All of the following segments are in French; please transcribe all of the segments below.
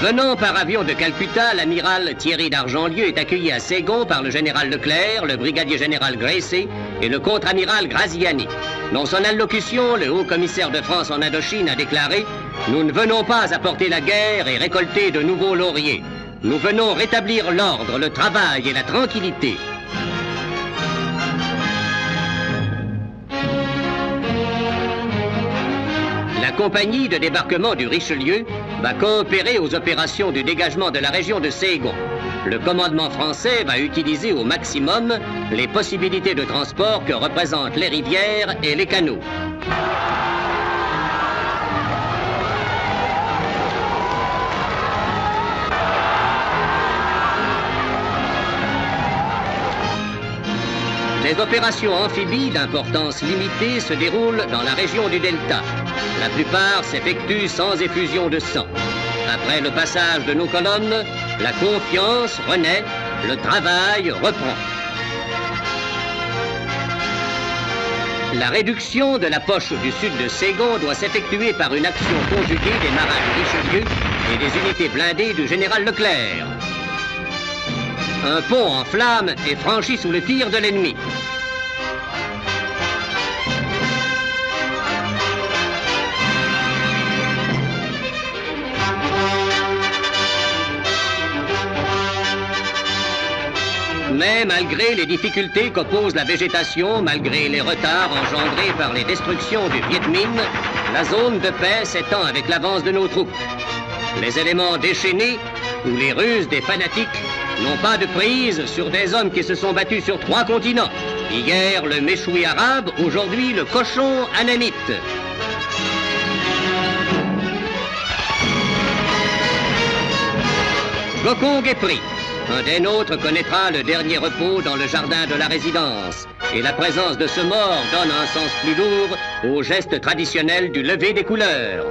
Venant par avion de Calcutta, l'amiral Thierry d'Argentlieu est accueilli à Saigon par le général Leclerc, le brigadier général Gracie et le contre-amiral Graziani. Dans son allocution, le haut-commissaire de France en Indochine a déclaré « Nous ne venons pas apporter la guerre et récolter de nouveaux lauriers. Nous venons rétablir l'ordre, le travail et la tranquillité. » La compagnie de débarquement du Richelieu va coopérer aux opérations du dégagement de la région de Saigon. Le commandement français va utiliser au maximum les possibilités de transport que représentent les rivières et les canaux. Les opérations amphibies d'importance limitée se déroulent dans la région du Delta. La plupart s'effectuent sans effusion de sang. Après le passage de nos colonnes, la confiance renaît, le travail reprend. La réduction de la poche du sud de Saigon doit s'effectuer par une action conjuguée des marins du Richelieu et des unités blindées du général Leclerc. Un pont en flammes est franchi sous le tir de l'ennemi. Mais malgré les difficultés qu'oppose la végétation, malgré les retards engendrés par les destructions du Viet Minh, la zone de paix s'étend avec l'avance de nos troupes. Les éléments déchaînés ou les ruses des fanatiques n'ont pas de prise sur des hommes qui se sont battus sur 3 continents. Hier, le méchoui arabe, aujourd'hui, le cochon anamite. Gokong est pris. Un des nôtres connaîtra le dernier repos dans le jardin de la résidence. Et la présence de ce mort donne un sens plus lourd au geste traditionnel du lever des couleurs.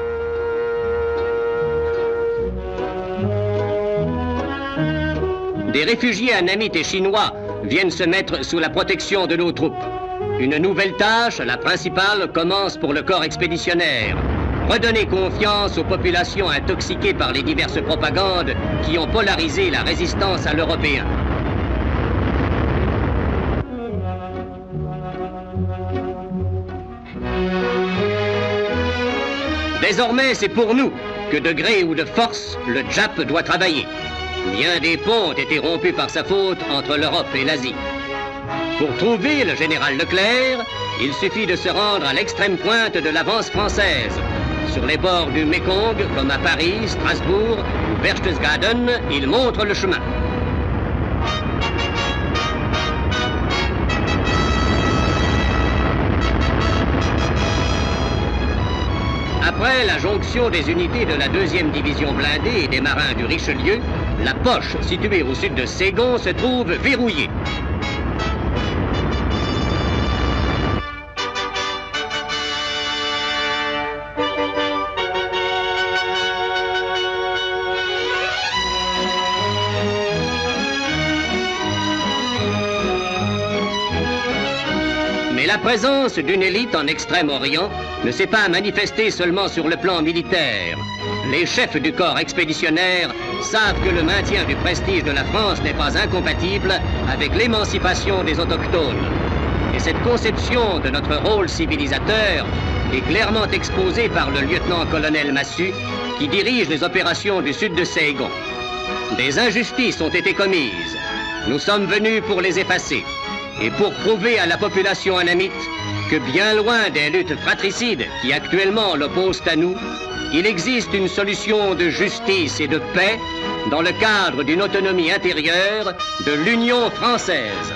Des réfugiés anamites et chinois viennent se mettre sous la protection de nos troupes. Une nouvelle tâche, la principale, commence pour le corps expéditionnaire. Redonner confiance aux populations intoxiquées par les diverses propagandes qui ont polarisé la résistance à l'européen. Désormais, c'est pour nous que de gré ou de force, le Jap doit travailler. Bien des ponts ont été rompus par sa faute entre l'Europe et l'Asie. Pour trouver le général Leclerc, il suffit de se rendre à l'extrême pointe de l'avance française. Sur les bords du Mekong, comme à Paris, Strasbourg ou Berchtesgaden, il montre le chemin. Après la jonction des unités de la 2e division blindée et des marins du Richelieu, la poche située au sud de Saigon se trouve verrouillée. Mais la présence d'une élite en Extrême-Orient ne s'est pas manifestée seulement sur le plan militaire. Les chefs du corps expéditionnaire savent que le maintien du prestige de la France n'est pas incompatible avec l'émancipation des autochtones. Et cette conception de notre rôle civilisateur est clairement exposée par le lieutenant-colonel Massu, qui dirige les opérations du sud de Saigon. Des injustices ont été commises. Nous sommes venus pour les effacer. Et pour prouver à la population anamite que bien loin des luttes fratricides qui actuellement l'opposent à nous, il existe une solution de justice et de paix dans le cadre d'une autonomie intérieure de l'Union française.